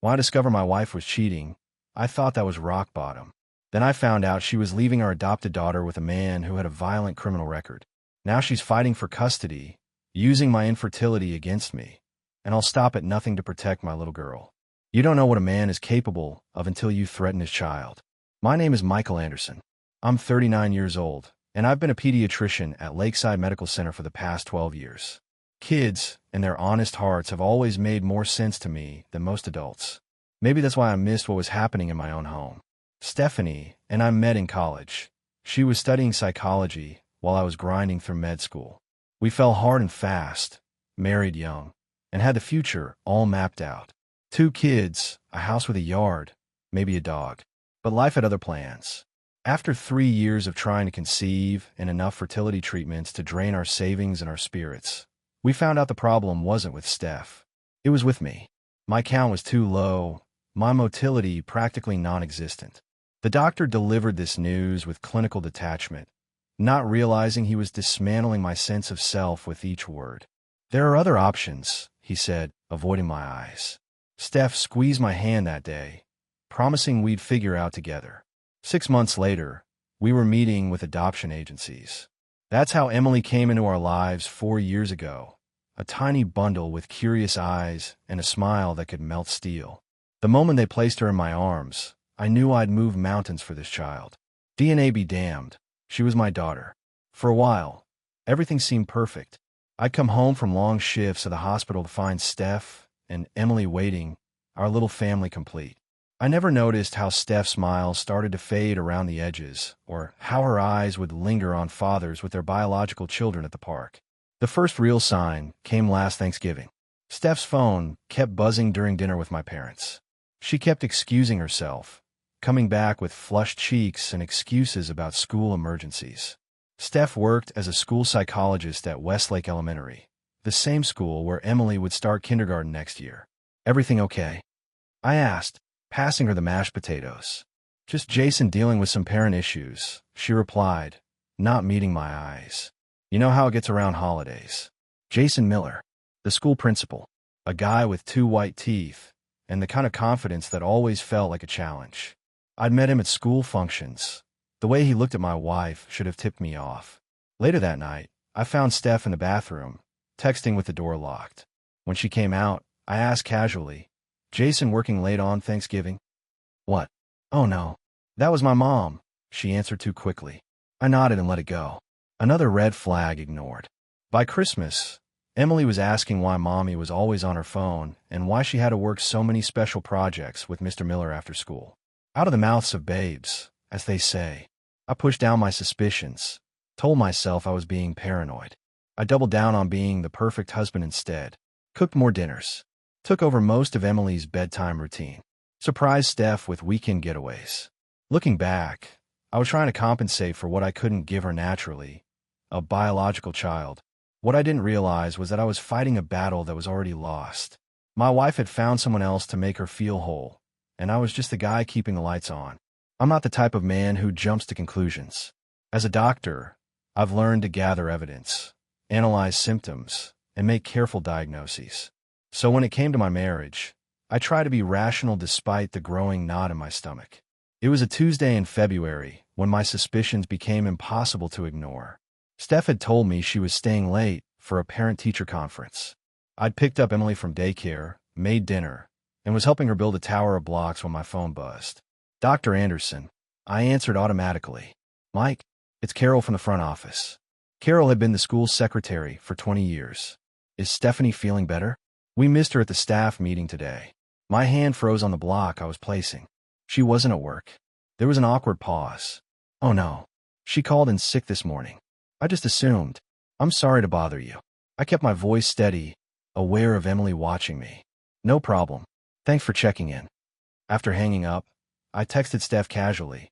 When I discovered my wife was cheating, I thought that was rock bottom. Then I found out she was leaving our adopted daughter with a man who had a violent criminal record. Now she's fighting for custody, using my infertility against me, and I'll stop at nothing to protect my little girl. You don't know what a man is capable of until you threaten his child. My name is Michael Anderson. I'm 39 years old, and I've been a pediatrician at Lakeside Medical Center for the past 12 years. Kids and their honest hearts have always made more sense to me than most adults. Maybe that's why I missed what was happening in my own home. Stephanie and I met in college. She was studying psychology while I was grinding through med school. We fell hard and fast, married young, and had the future all mapped out. 2 kids, a house with a yard, maybe a dog. But life had other plans. After 3 years of trying to conceive and enough fertility treatments to drain our savings and our spirits, we found out the problem wasn't with Steph. It was with me. My count was too low, my motility practically non-existent. The doctor delivered this news with clinical detachment, not realizing he was dismantling my sense of self with each word. There are other options, he said, avoiding my eyes. Steph squeezed my hand that day, promising we'd figure out together. 6 months later, we were meeting with adoption agencies. That's how Emily came into our lives 4 years ago, a tiny bundle with curious eyes and a smile that could melt steel. The moment they placed her in my arms, I knew I'd move mountains for this child. DNA be damned, she was my daughter. For a while, everything seemed perfect. I'd come home from long shifts at the hospital to find Steph and Emily waiting, our little family complete. I never noticed how Steph's smile started to fade around the edges, or how her eyes would linger on fathers with their biological children at the park. The first real sign came last Thanksgiving. Steph's phone kept buzzing during dinner with my parents. She kept excusing herself, coming back with flushed cheeks and excuses about school emergencies. Steph worked as a school psychologist at Westlake Elementary, the same school where Emily would start kindergarten next year. Everything okay? I asked, passing her the mashed potatoes. Just Jason dealing with some parent issues, she replied, not meeting my eyes. You know how it gets around holidays. Jason Miller, the school principal, a guy with 2 white teeth, and the kind of confidence that always felt like a challenge. I'd met him at school functions. The way he looked at my wife should have tipped me off. Later that night, I found Steph in the bathroom, texting with the door locked. When she came out, I asked casually, Jason working late on Thanksgiving? What? Oh no. That was my mom, she answered too quickly. I nodded and let it go. Another red flag ignored. By Christmas, Emily was asking why Mommy was always on her phone and why she had to work so many special projects with Mr. Miller after school. Out of the mouths of babes, as they say, I pushed down my suspicions, told myself I was being paranoid. I doubled down on being the perfect husband instead, cooked more dinners, took over most of Emily's bedtime routine, surprised Steph with weekend getaways. Looking back, I was trying to compensate for what I couldn't give her naturally, a biological child. What I didn't realize was that I was fighting a battle that was already lost. My wife had found someone else to make her feel whole, and I was just the guy keeping the lights on. I'm not the type of man who jumps to conclusions. As a doctor, I've learned to gather evidence, analyze symptoms, and make careful diagnoses. So when it came to my marriage, I tried to be rational despite the growing knot in my stomach. It was a Tuesday in February when my suspicions became impossible to ignore. Steph had told me she was staying late for a parent-teacher conference. I'd picked up Emily from daycare, made dinner, and was helping her build a tower of blocks when my phone buzzed. Dr. Anderson, I answered automatically. Mike, it's Carol from the front office. Carol had been the school secretary for 20 years. Is Stephanie feeling better? We missed her at the staff meeting today. My hand froze on the block I was placing. She wasn't at work. There was an awkward pause. Oh no. She called in sick this morning. I just assumed. I'm sorry to bother you. I kept my voice steady, aware of Emily watching me. No problem. Thanks for checking in. After hanging up, I texted Steph casually.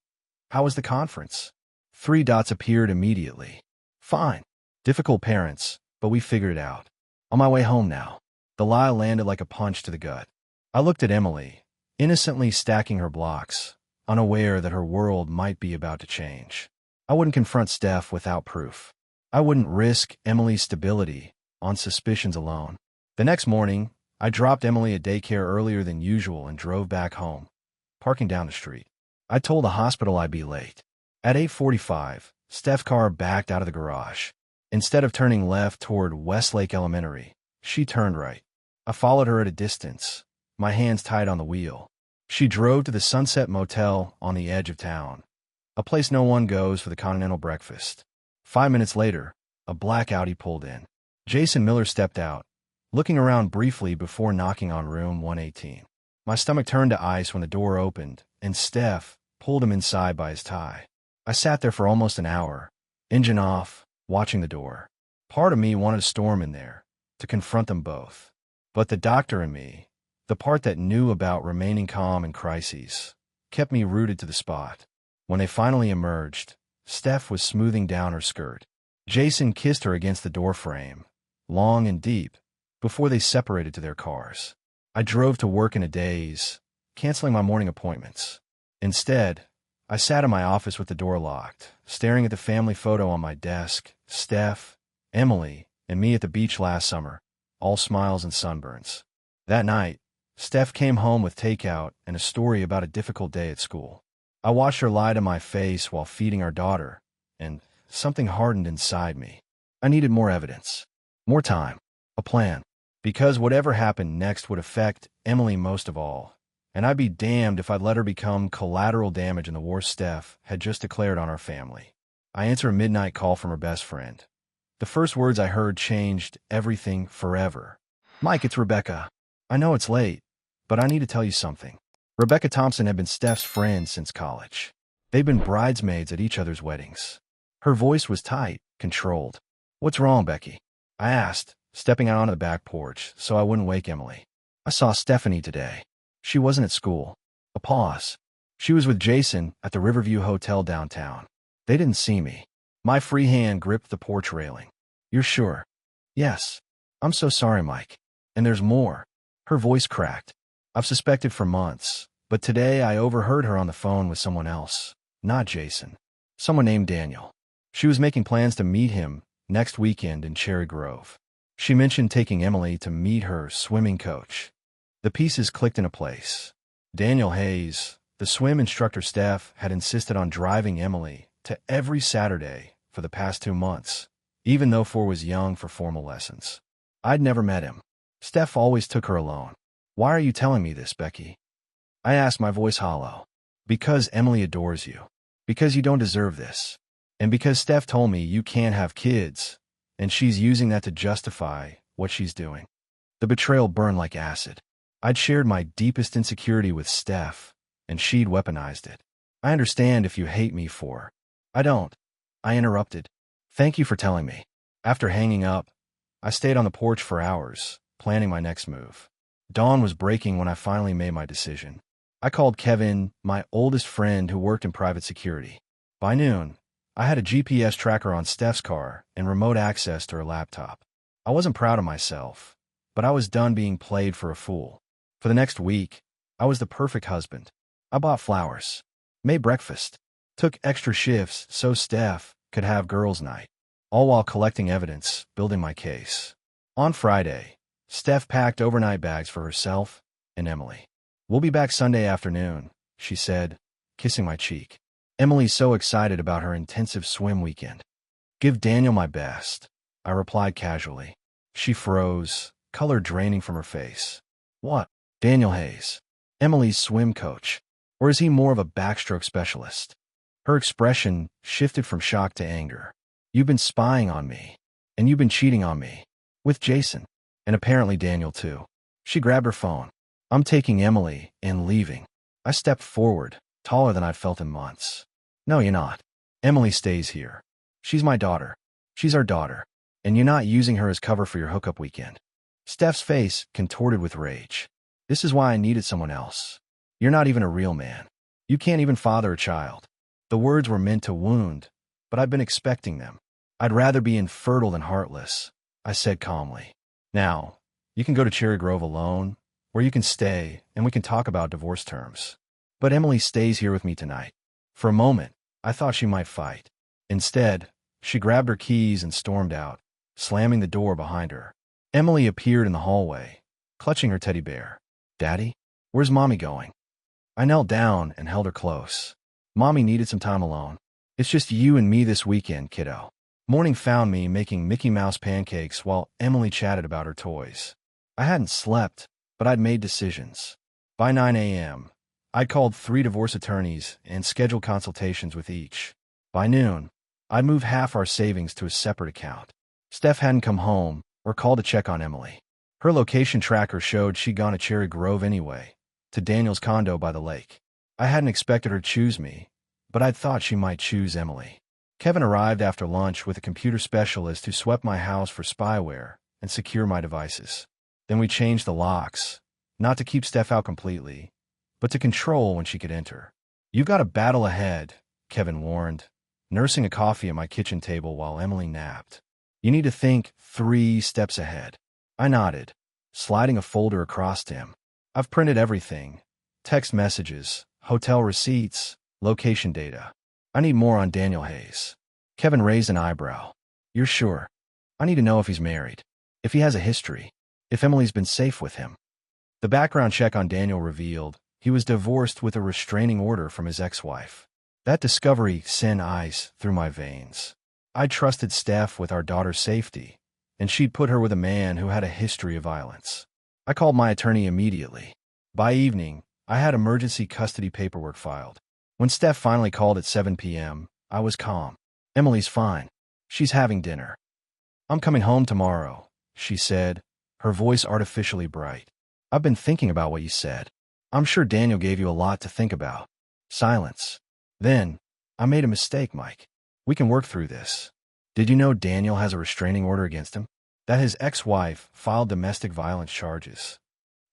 How was the conference? 3 dots appeared immediately. Fine. Difficult parents, but we figured it out. On my way home now. The lie landed like a punch to the gut. I looked at Emily, innocently stacking her blocks, unaware that her world might be about to change. I wouldn't confront Steph without proof. I wouldn't risk Emily's stability on suspicions alone. The next morning, I dropped Emily at daycare earlier than usual and drove back home, parking down the street. I told the hospital I'd be late. At 8:45, Steph's car backed out of the garage. Instead of turning left toward Westlake Elementary, she turned right. I followed her at a distance, my hands tied on the wheel. She drove to the Sunset Motel on the edge of town, a place no one goes for the continental breakfast. 5 minutes later, a black Audi pulled in. Jason Miller stepped out, looking around briefly before knocking on room 118. My stomach turned to ice when the door opened, and Steph pulled him inside by his tie. I sat there for almost an hour, engine off, watching the door. Part of me wanted to storm in there, to confront them both. But the doctor in me, the part that knew about remaining calm in crises, kept me rooted to the spot. When they finally emerged, Steph was smoothing down her skirt. Jason kissed her against the doorframe, long and deep, before they separated to their cars. I drove to work in a daze, canceling my morning appointments. Instead, I sat in my office with the door locked, staring at the family photo on my desk, Steph, Emily, and me at the beach last summer, all smiles and sunburns. That night, Steph came home with takeout and a story about a difficult day at school. I watched her lie to my face while feeding our daughter, and something hardened inside me. I needed more evidence, more time, a plan, because whatever happened next would affect Emily most of all, and I'd be damned if I'd let her become collateral damage in the war Steph had just declared on our family. I answered a midnight call from her best friend. The first words I heard changed everything forever. "Mike, it's Rebecca. I know it's late, but I need to tell you something." Rebecca Thompson had been Steph's friend since college. They'd been bridesmaids at each other's weddings. Her voice was tight, controlled. "What's wrong, Becky?" I asked, stepping out onto the back porch so I wouldn't wake Emily. "I saw Stephanie today. She wasn't at school." A pause. "She was with Jason at the Riverview Hotel downtown. They didn't see me." My free hand gripped the porch railing. "You're sure?" "Yes." "I'm so sorry, Mike. And there's more." Her voice cracked. "I've suspected for months, but today I overheard her on the phone with someone else. Not Jason. Someone named Daniel. She was making plans to meet him next weekend in Cherry Grove. She mentioned taking Emily to meet her swimming coach." The pieces clicked into place. Daniel Hayes, the swim instructor Steph had insisted on driving Emily to every Saturday for the past 2 months, even though 4 was young for formal lessons. I'd never met him. Steph always took her alone. "Why are you telling me this, Becky?" I asked, my voice hollow. "Because Emily adores you. Because you don't deserve this. And because Steph told me you can't have kids, and she's using that to justify what she's doing." The betrayal burned like acid. I'd shared my deepest insecurity with Steph, and she'd weaponized it. "I understand if you hate me for—" "I don't." I interrupted. "Thank you for telling me." After hanging up, I stayed on the porch for hours, planning my next move. Dawn was breaking when I finally made my decision. I called Kevin, my oldest friend who worked in private security. By noon, I had a GPS tracker on Steph's car and remote access to her laptop. I wasn't proud of myself, but I was done being played for a fool. For the next week, I was the perfect husband. I bought flowers, made breakfast, took extra shifts so Steph could have girls' night, all while collecting evidence, building my case. On Friday, Steph packed overnight bags for herself and Emily. "We'll be back Sunday afternoon," she said, kissing my cheek. "Emily's so excited about her intensive swim weekend." "Give Daniel my best," I replied casually. She froze, color draining from her face. "What?" "Daniel Hayes. Emily's swim coach. Or is he more of a backstroke specialist?" Her expression shifted from shock to anger. "You've been spying on me. And you've been cheating on me. With Jason. And apparently Daniel too." She grabbed her phone. "I'm taking Emily and leaving." I stepped forward, taller than I'd felt in months. "No, you're not. Emily stays here. She's my daughter. She's our daughter. And you're not using her as cover for your hookup weekend." Steph's face contorted with rage. "This is why I needed someone else. You're not even a real man. You can't even father a child." The words were meant to wound, but I'd been expecting them. "I'd rather be infertile than heartless," I said calmly. "Now, you can go to Cherry Grove alone, or you can stay and we can talk about divorce terms. But Emily stays here with me tonight." For a moment, I thought she might fight. Instead, she grabbed her keys and stormed out, slamming the door behind her. Emily appeared in the hallway, clutching her teddy bear. "Daddy? Where's Mommy going?" I knelt down and held her close. "Mommy needed some time alone. It's just you and me this weekend, kiddo." Morning found me making Mickey Mouse pancakes while Emily chatted about her toys. I hadn't slept, but I'd made decisions. By 9 a.m., I'd called 3 divorce attorneys and scheduled consultations with each. By noon, I'd moved half our savings to a separate account. Steph hadn't come home or called to check on Emily. Her location tracker showed she'd gone to Cherry Grove anyway, to Daniel's condo by the lake. I hadn't expected her to choose me, but I'd thought she might choose Emily. Kevin arrived after lunch with a computer specialist who swept my house for spyware and secure my devices. Then we changed the locks, not to keep Steph out completely, but to control when she could enter. "You've got a battle ahead," Kevin warned, nursing a coffee at my kitchen table while Emily napped. "You need to think 3 steps ahead." I nodded, sliding a folder across to him. "I've printed everything: text messages, hotel receipts, location data. I need more on Daniel Hayes." Kevin raised an eyebrow. "You're sure? I need to know if he's married, if he has a history, if Emily's been safe with him." The background check on Daniel revealed he was divorced with a restraining order from his ex-wife. That discovery sent ice through my veins. I trusted Steph with our daughter's safety, and she'd put her with a man who had a history of violence. I called my attorney immediately. By evening, I had emergency custody paperwork filed. When Steph finally called at 7 p.m., I was calm. "Emily's fine. She's having dinner." "I'm coming home tomorrow," she said, her voice artificially bright. "I've been thinking about what you said. I'm sure Daniel gave you a lot to think about." Silence. "Then, I made a mistake, Mike. We can work through this. Did you know Daniel has a restraining order against him? That his ex-wife filed domestic violence charges."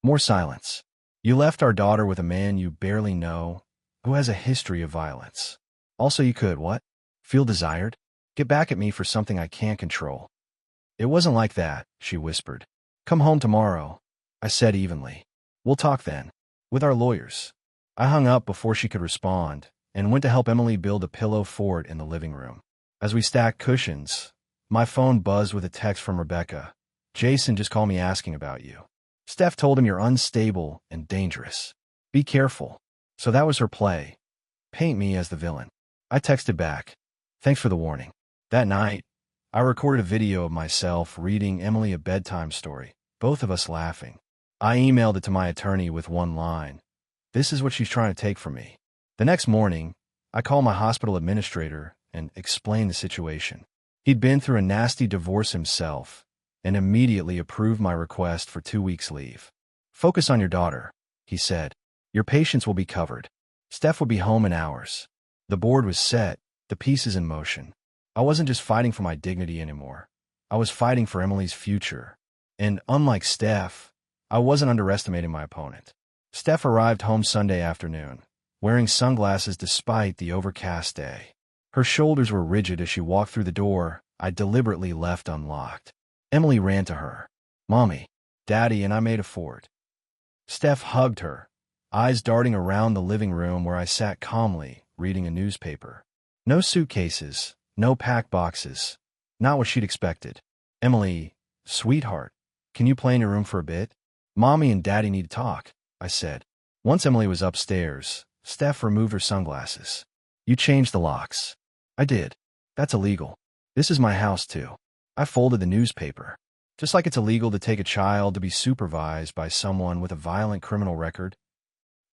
More silence. "You left our daughter with a man you barely know, who has a history of violence. Also, you could, what? Feel desired? Get back at me for something I can't control." "It wasn't like that," she whispered. "Come home tomorrow," I said evenly. "We'll talk then. With our lawyers." I hung up before she could respond and went to help Emily build a pillow fort in the living room. As we stacked cushions, my phone buzzed with a text from Rebecca. "Jason just called me asking about you. Steph told him you're unstable and dangerous. Be careful." So that was her play. Paint me as the villain. I texted back, "Thanks for the warning." That night, I recorded a video of myself reading Emily a bedtime story, both of us laughing. I emailed it to my attorney with one line: "This is what she's trying to take from me." The next morning, I called my hospital administrator and explained the situation. He'd been through a nasty divorce himself and immediately approved my request for 2 weeks' leave. "Focus on your daughter," he said. "Your patients will be covered. Steph will be home in hours." The board was set, the pieces in motion. I wasn't just fighting for my dignity anymore. I was fighting for Emily's future. And unlike Steph, I wasn't underestimating my opponent. Steph arrived home Sunday afternoon, wearing sunglasses despite the overcast day. Her shoulders were rigid as she walked through the door I deliberately left unlocked. Emily ran to her. "Mommy, Daddy and I made a fort." Steph hugged her, eyes darting around the living room where I sat calmly, reading a newspaper. No suitcases, no packed boxes. Not what she'd expected. "Emily, sweetheart, can you play in your room for a bit? Mommy and Daddy need to talk," I said. Once Emily was upstairs, Steph removed her sunglasses. "You changed the locks." "I did. That's illegal. This is my house, too." I folded the newspaper. "Just like it's illegal to take a child to be supervised by someone with a violent criminal record."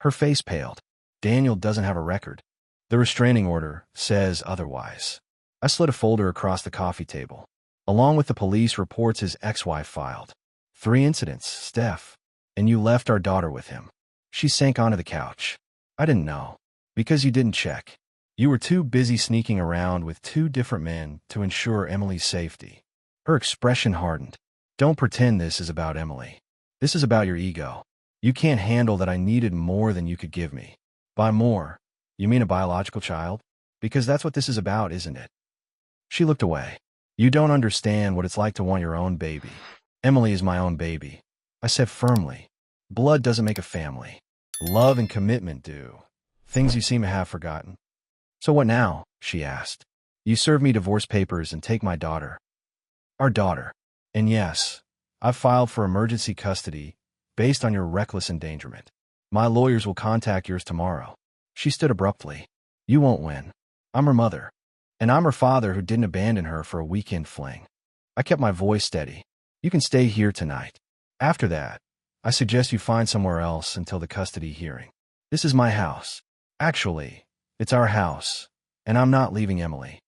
Her face paled. "Daniel doesn't have a record. The restraining order says otherwise." I slid a folder across the coffee table. "Along with the police reports his ex-wife filed. 3 incidents, Steph. And you left our daughter with him." She sank onto the couch. "I didn't know. Because you didn't check. You were too busy sneaking around with 2 different men to ensure Emily's safety." Her expression hardened. "Don't pretend this is about Emily. This is about your ego. You can't handle that I needed more than you could give me." "By more, you mean a biological child? Because that's what this is about, isn't it?" She looked away. "You don't understand what it's like to want your own baby." "Emily is my own baby," I said firmly. "Blood doesn't make a family. Love and commitment do. Things you seem to have forgotten." "So what now?" she asked. "You serve me divorce papers and take my daughter." Our daughter. And yes, I've filed for emergency custody based on your reckless endangerment. My lawyers will contact yours tomorrow. She stood abruptly. You won't win. I'm her mother. And I'm her father who didn't abandon her for a weekend fling. I kept my voice steady. You can stay here tonight. After that, I suggest you find somewhere else until the custody hearing. This is my house. Actually, it's our house, and I'm not leaving Emily.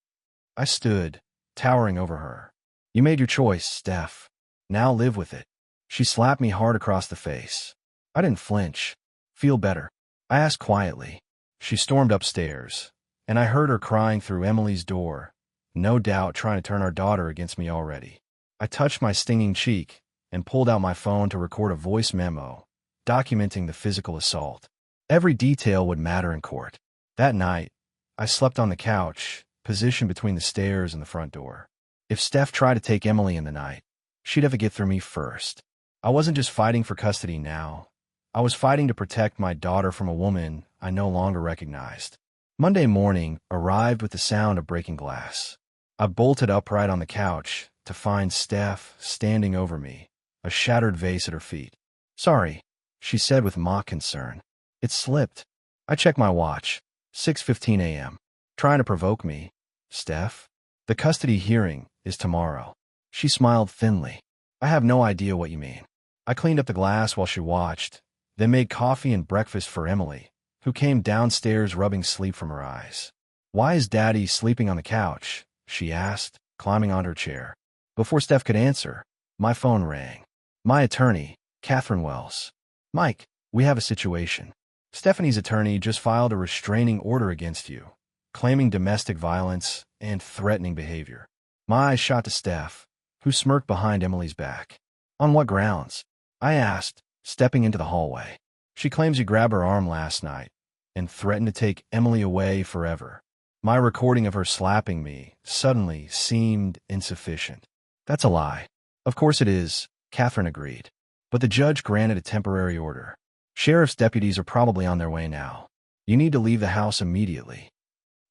I stood, towering over her. You made your choice, Steph. Now live with it. She slapped me hard across the face. I didn't flinch. Feel better? I asked quietly. She stormed upstairs, and I heard her crying through Emily's door, no doubt trying to turn our daughter against me already. I touched my stinging cheek and pulled out my phone to record a voice memo, documenting the physical assault. Every detail would matter in court. That night, I slept on the couch, positioned between the stairs and the front door. If Steph tried to take Emily in the night, she'd have to get through me first. I wasn't just fighting for custody now. I was fighting to protect my daughter from a woman I no longer recognized. Monday morning arrived with the sound of breaking glass. I bolted upright on the couch to find Steph standing over me, a shattered vase at her feet. Sorry, she said with mock concern. It slipped. I checked my watch. 6:15 a.m. Trying to provoke me. Steph? The custody hearing is tomorrow. She smiled thinly. I have no idea what you mean. I cleaned up the glass while she watched, then made coffee and breakfast for Emily, who came downstairs rubbing sleep from her eyes. Why is Daddy sleeping on the couch? She asked, climbing on her chair. Before Steph could answer, my phone rang. My attorney, Catherine Wells. Mike, we have a situation. Stephanie's attorney just filed a restraining order against you, claiming domestic violence and threatening behavior. My eyes shot to Steph, who smirked behind Emily's back. On what grounds? I asked, stepping into the hallway. She claims you grabbed her arm last night and threatened to take Emily away forever. My recording of her slapping me suddenly seemed insufficient. That's a lie. Of course it is, Catherine agreed. But the judge granted a temporary order. Sheriff's deputies are probably on their way now. You need to leave the house immediately.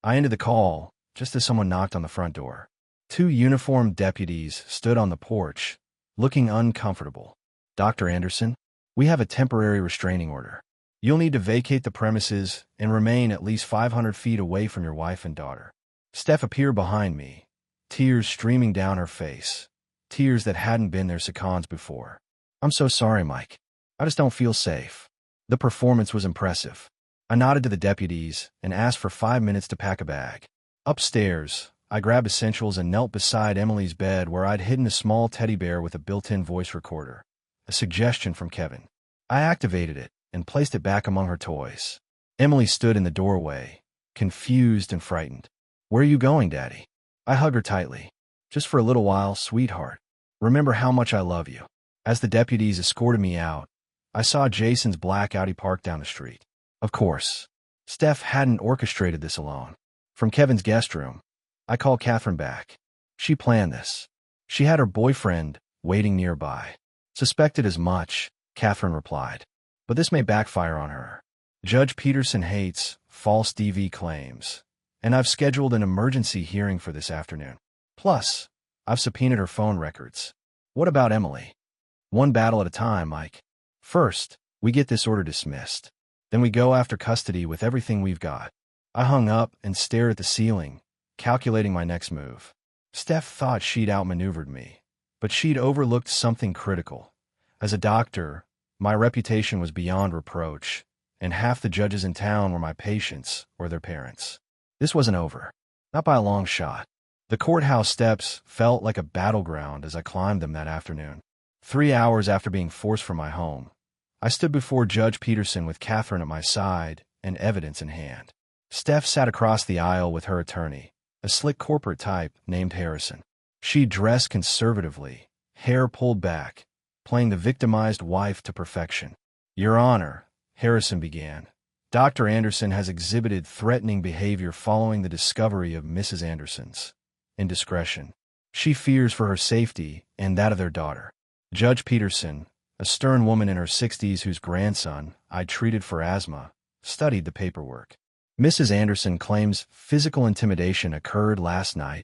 I ended the call just as someone knocked on the front door. 2 uniformed deputies stood on the porch, looking uncomfortable. Dr. Anderson, we have a temporary restraining order. You'll need to vacate the premises and remain at least 500 feet away from your wife and daughter. Steph appeared behind me, tears streaming down her face, tears that hadn't been there seconds before. I'm so sorry, Mike. I just don't feel safe. The performance was impressive. I nodded to the deputies and asked for 5 minutes to pack a bag. Upstairs, I grabbed essentials and knelt beside Emily's bed where I'd hidden a small teddy bear with a built-in voice recorder, a suggestion from Kevin. I activated it and placed it back among her toys. Emily stood in the doorway, confused and frightened. Where are you going, Daddy? I hugged her tightly. Just for a little while, sweetheart. Remember how much I love you. As the deputies escorted me out, I saw Jason's black Audi parked down the street. Of course, Steph hadn't orchestrated this alone. From Kevin's guest room, I called Catherine back. She planned this. She had her boyfriend waiting nearby. Suspected as much, Catherine replied. But this may backfire on her. Judge Peterson hates false DV claims, and I've scheduled an emergency hearing for this afternoon. Plus, I've subpoenaed her phone records. What about Emily? One battle at a time, Mike. First, we get this order dismissed. Then we go after custody with everything we've got. I hung up and stared at the ceiling, calculating my next move. Steph thought she'd outmaneuvered me, but she'd overlooked something critical. As a doctor, my reputation was beyond reproach, and half the judges in town were my patients or their parents. This wasn't over. Not by a long shot. The courthouse steps felt like a battleground as I climbed them that afternoon. 3 hours after being forced from my home, I stood before Judge Peterson with Catherine at my side and evidence in hand. Steph sat across the aisle with her attorney, a slick corporate type named Harrison. She dressed conservatively, hair pulled back, playing the victimized wife to perfection. Your Honor, Harrison began, Dr. Anderson has exhibited threatening behavior following the discovery of Mrs. Anderson's indiscretion. She fears for her safety and that of their daughter. Judge Peterson, a stern woman in her 60s whose grandson I treated for asthma, studied the paperwork. Mrs. Anderson claims physical intimidation occurred last night.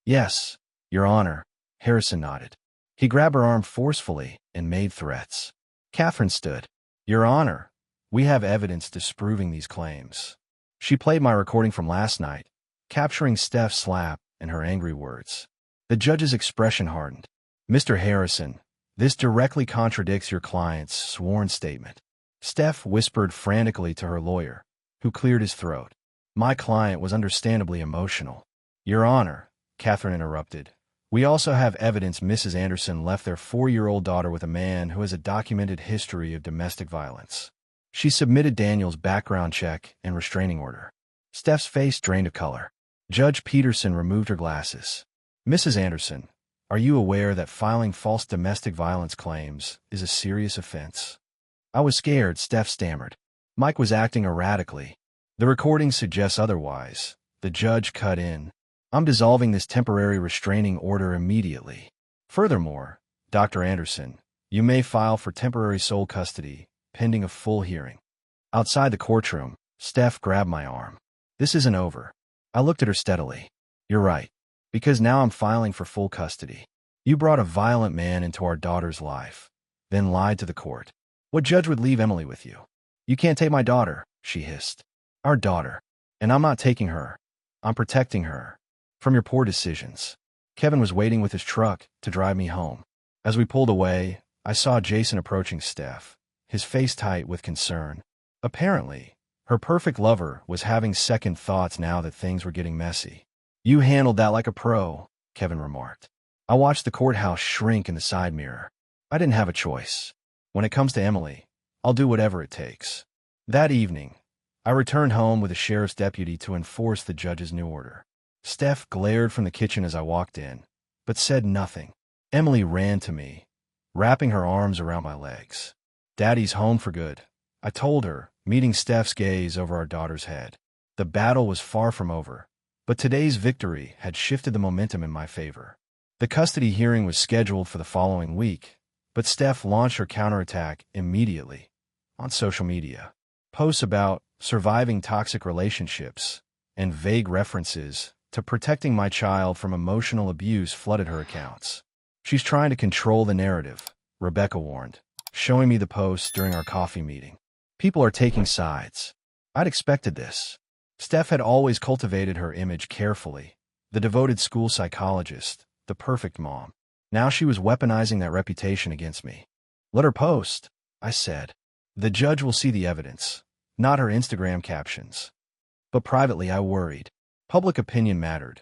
Yes, Your Honor, Harrison nodded. He grabbed her arm forcefully and made threats. Catherine stood. Your Honor, we have evidence disproving these claims. She played my recording from last night, capturing Steph's slap and her angry words. The judge's expression hardened. Mr. Harrison, this directly contradicts your client's sworn statement. Steph whispered frantically to her lawyer, who cleared his throat. My client was understandably emotional. Your Honor, Catherine interrupted, we also have evidence Mrs. Anderson left their 4-year-old daughter with a man who has a documented history of domestic violence. She submitted Daniel's background check and restraining order. Steph's face drained of color. Judge Peterson removed her glasses. Mrs. Anderson, are you aware that filing false domestic violence claims is a serious offense? I was scared, Steph stammered. Mike was acting erratically. The recording suggests otherwise. The judge cut in. I'm dissolving this temporary restraining order immediately. Furthermore, Dr. Anderson, you may file for temporary sole custody, pending a full hearing. Outside the courtroom, Steph grabbed my arm. This isn't over. I looked at her steadily. You're right. Because now I'm filing for full custody. You brought a violent man into our daughter's life, then lied to the court. What judge would leave Emily with you? You can't take my daughter, she hissed. Our daughter. And I'm not taking her. I'm protecting her. From your poor decisions. Kevin was waiting with his truck to drive me home. As we pulled away, I saw Jason approaching Steph, his face tight with concern. Apparently, her perfect lover was having second thoughts now that things were getting messy. You handled that like a pro, Kevin remarked. I watched the courthouse shrink in the side mirror. I didn't have a choice. When it comes to Emily, I'll do whatever it takes. That evening, I returned home with a sheriff's deputy to enforce the judge's new order. Steph glared from the kitchen as I walked in, but said nothing. Emily ran to me, wrapping her arms around my legs. Daddy's home for good, I told her, meeting Steph's gaze over our daughter's head. The battle was far from over, but today's victory had shifted the momentum in my favor. The custody hearing was scheduled for the following week, but Steph launched her counterattack immediately on social media. Posts about surviving toxic relationships and vague references to protecting my child from emotional abuse flooded her accounts. She's trying to control the narrative, Rebecca warned, showing me the posts during our coffee meeting. People are taking sides. I'd expected this. Steph had always cultivated her image carefully, the devoted school psychologist, the perfect mom. Now she was weaponizing that reputation against me. Let her post, I said. The judge will see the evidence, not her Instagram captions. But privately I worried. Public opinion mattered,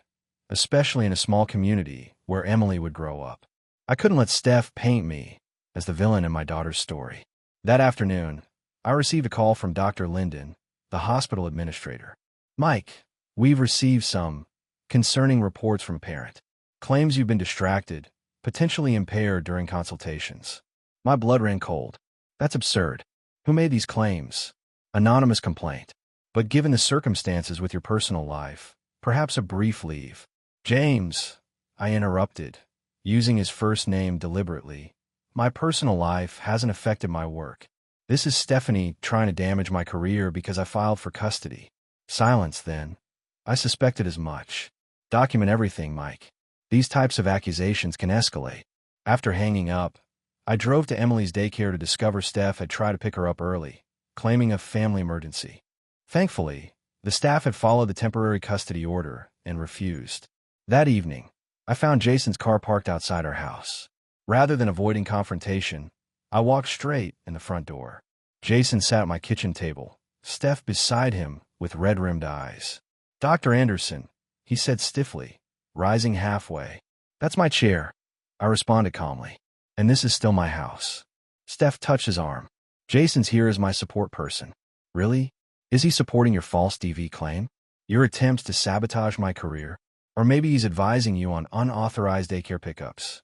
especially in a small community where Emily would grow up. I couldn't let Steph paint me as the villain in my daughter's story. That afternoon, I received a call from Dr. Linden, the hospital administrator. Mike, we've received some concerning reports from a parent. Claims you've been distracted, potentially impaired during consultations. My blood ran cold. That's absurd. Who made these claims? Anonymous complaint. But given the circumstances with your personal life, perhaps a brief leave. James, I interrupted, using his first name deliberately. My personal life hasn't affected my work. This is Stephanie trying to damage my career because I filed for custody. Silence, then. I suspected as much. Document everything, Mike. These types of accusations can escalate. After hanging up, I drove to Emily's daycare to discover Steph had tried to pick her up early, claiming a family emergency. Thankfully, the staff had followed the temporary custody order and refused. That evening, I found Jason's car parked outside our house. Rather than avoiding confrontation, I walked straight in the front door. Jason sat at my kitchen table, Steph beside him with red-rimmed eyes. Dr. Anderson, he said stiffly, rising halfway. That's my chair, I responded calmly. And this is still my house. Steph touched his arm. Jason's here as my support person. Really? Is he supporting your false DV claim? Your attempts to sabotage my career? Or maybe he's advising you on unauthorized daycare pickups?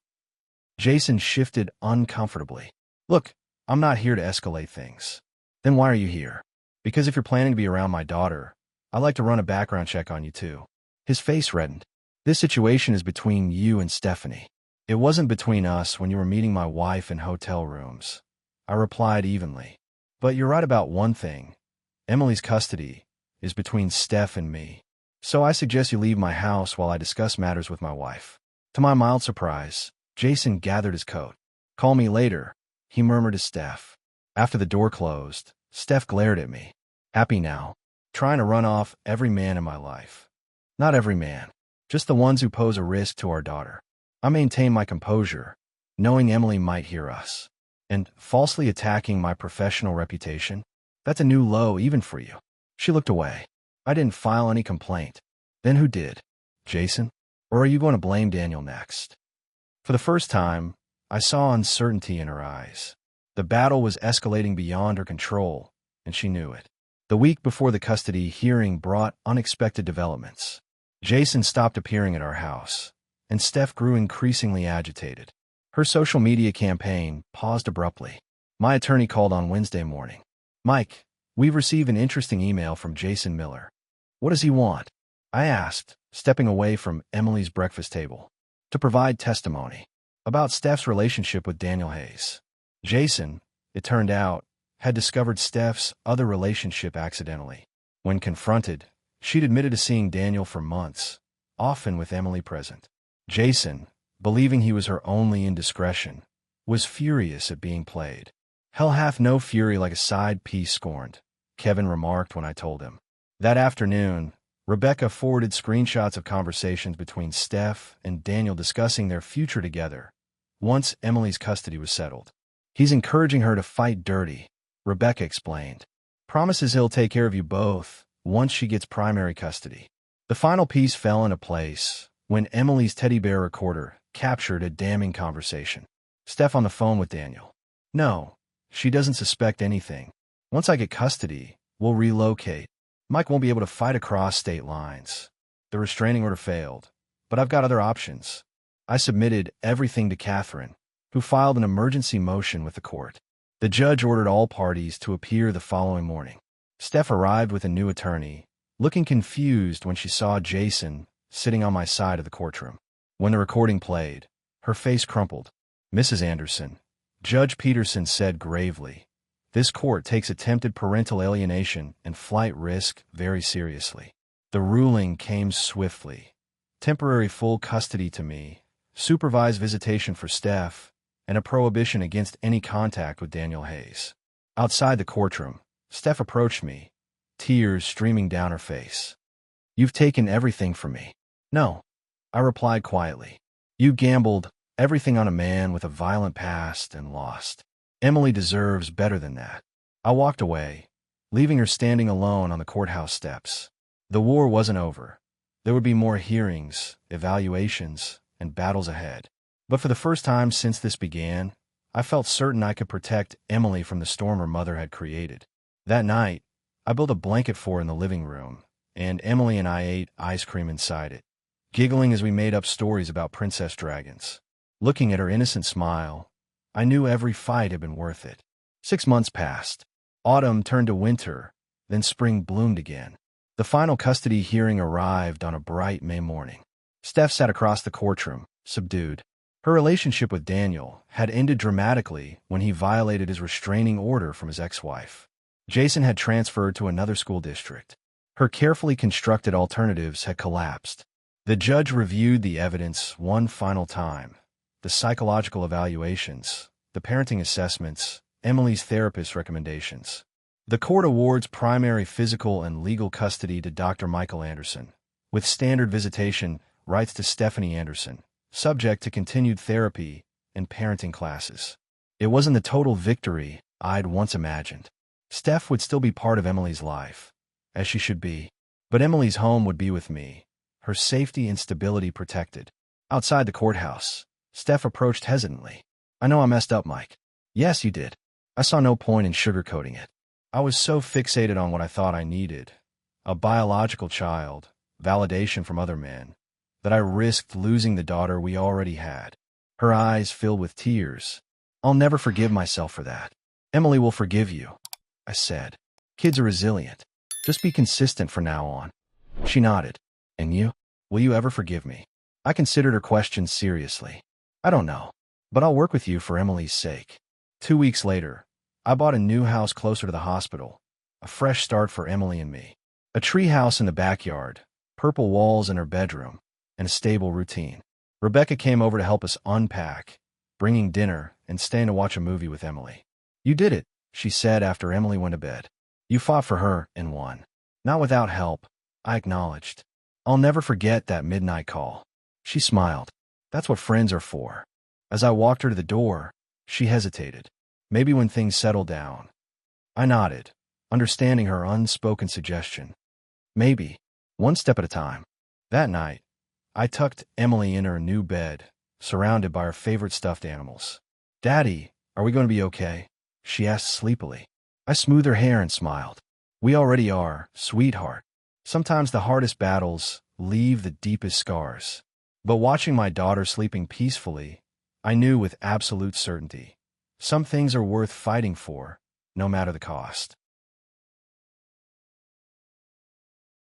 Jason shifted uncomfortably. Look, I'm not here to escalate things. Then why are you here? Because if you're planning to be around my daughter, I'd like to run a background check on you too. His face reddened. This situation is between you and Stephanie. It wasn't between us when you were meeting my wife in hotel rooms. I replied evenly. But you're right about one thing. Emily's custody is between Steph and me. So I suggest you leave my house while I discuss matters with my wife. To my mild surprise, Jason gathered his coat. Call me later, he murmured to Steph. After the door closed, Steph glared at me. Happy now? Trying to run off every man in my life. Not every man, just the ones who pose a risk to our daughter. I maintained my composure, knowing Emily might hear us. And falsely attacking my professional reputation? That's a new low even for you. She looked away. I didn't file any complaint. Then who did? Jason? Or are you going to blame Daniel next? For the first time, I saw uncertainty in her eyes. The battle was escalating beyond her control, and she knew it. The week before the custody hearing brought unexpected developments. Jason stopped appearing at our house, and Steph grew increasingly agitated. Her social media campaign paused abruptly. My attorney called on Wednesday morning. Mike, we've received an interesting email from Jason Miller. What does he want? I asked, stepping away from Emily's breakfast table. To provide testimony about Steph's relationship with Daniel Hayes. Jason, it turned out, had discovered Steph's other relationship accidentally. When confronted, she'd admitted to seeing Daniel for months, often with Emily present. Jason, believing he was her only indiscretion, was furious at being played. Hell hath no fury like a side piece scorned, Kevin remarked when I told him. That afternoon, Rebecca forwarded screenshots of conversations between Steph and Daniel discussing their future together, once Emily's custody was settled. He's encouraging her to fight dirty, Rebecca explained. Promises he'll take care of you both once she gets primary custody. The final piece fell into place when Emily's teddy bear recorder captured a damning conversation. Steph on the phone with Daniel. No, she doesn't suspect anything. Once I get custody, we'll relocate. Mike won't be able to fight across state lines. The restraining order failed, but I've got other options. I submitted everything to Catherine, who filed an emergency motion with the court. The judge ordered all parties to appear the following morning. Steph arrived with a new attorney, looking confused when she saw Jason sitting on my side of the courtroom. When the recording played, her face crumpled. Mrs. Anderson, Judge Peterson said gravely, this court takes attempted parental alienation and flight risk very seriously. The ruling came swiftly. Temporary full custody to me, supervised visitation for Steph, and a prohibition against any contact with Daniel Hayes. Outside the courtroom, Steph approached me, tears streaming down her face. You've taken everything from me. No, I replied quietly. You gambled everything on a man with a violent past and lost. Emily deserves better than that. I walked away, leaving her standing alone on the courthouse steps. The war wasn't over. There would be more hearings, evaluations, and battles ahead. But for the first time since this began, I felt certain I could protect Emily from the storm her mother had created. That night, I built a blanket for her in the living room, and Emily and I ate ice cream inside it, giggling as we made up stories about princess dragons. Looking at her innocent smile, I knew every fight had been worth it. 6 months passed. Autumn turned to winter, then spring bloomed again. The final custody hearing arrived on a bright May morning. Steph sat across the courtroom, subdued. Her relationship with Daniel had ended dramatically when he violated his restraining order from his ex-wife. Jason had transferred to another school district. Her carefully constructed alternatives had collapsed. The judge reviewed the evidence one final time. The psychological evaluations, the parenting assessments, Emily's therapist recommendations. The court awards primary physical and legal custody to Dr. Michael Anderson, with standard visitation rights to Stephanie Anderson, subject to continued therapy and parenting classes. It wasn't the total victory I'd once imagined. Steph would still be part of Emily's life, as she should be, but Emily's home would be with me, her safety and stability protected. Outside the courthouse, Steph approached hesitantly. I know I messed up, Mike. Yes, you did. I saw no point in sugarcoating it. I was so fixated on what I thought I needed, a biological child, validation from other men, that I risked losing the daughter we already had. Her eyes filled with tears. I'll never forgive myself for that. Emily will forgive you, I said. Kids are resilient. Just be consistent from now on. She nodded. And you? Will you ever forgive me? I considered her question seriously. I don't know, but I'll work with you for Emily's sake. 2 weeks later, I bought a new house closer to the hospital, a fresh start for Emily and me. A tree house in the backyard, purple walls in her bedroom, and a stable routine. Rebecca came over to help us unpack, bringing dinner, and staying to watch a movie with Emily. You did it, she said after Emily went to bed. You fought for her and won. Not without help, I acknowledged. I'll never forget that midnight call. She smiled. That's what friends are for. As I walked her to the door, she hesitated. Maybe when things settle down. I nodded, understanding her unspoken suggestion. Maybe, one step at a time. That night, I tucked Emily in her new bed, surrounded by her favorite stuffed animals. Daddy, are we going to be okay? She asked sleepily. I smoothed her hair and smiled. We already are, sweetheart. Sometimes the hardest battles leave the deepest scars. But watching my daughter sleeping peacefully, I knew with absolute certainty, some things are worth fighting for, no matter the cost.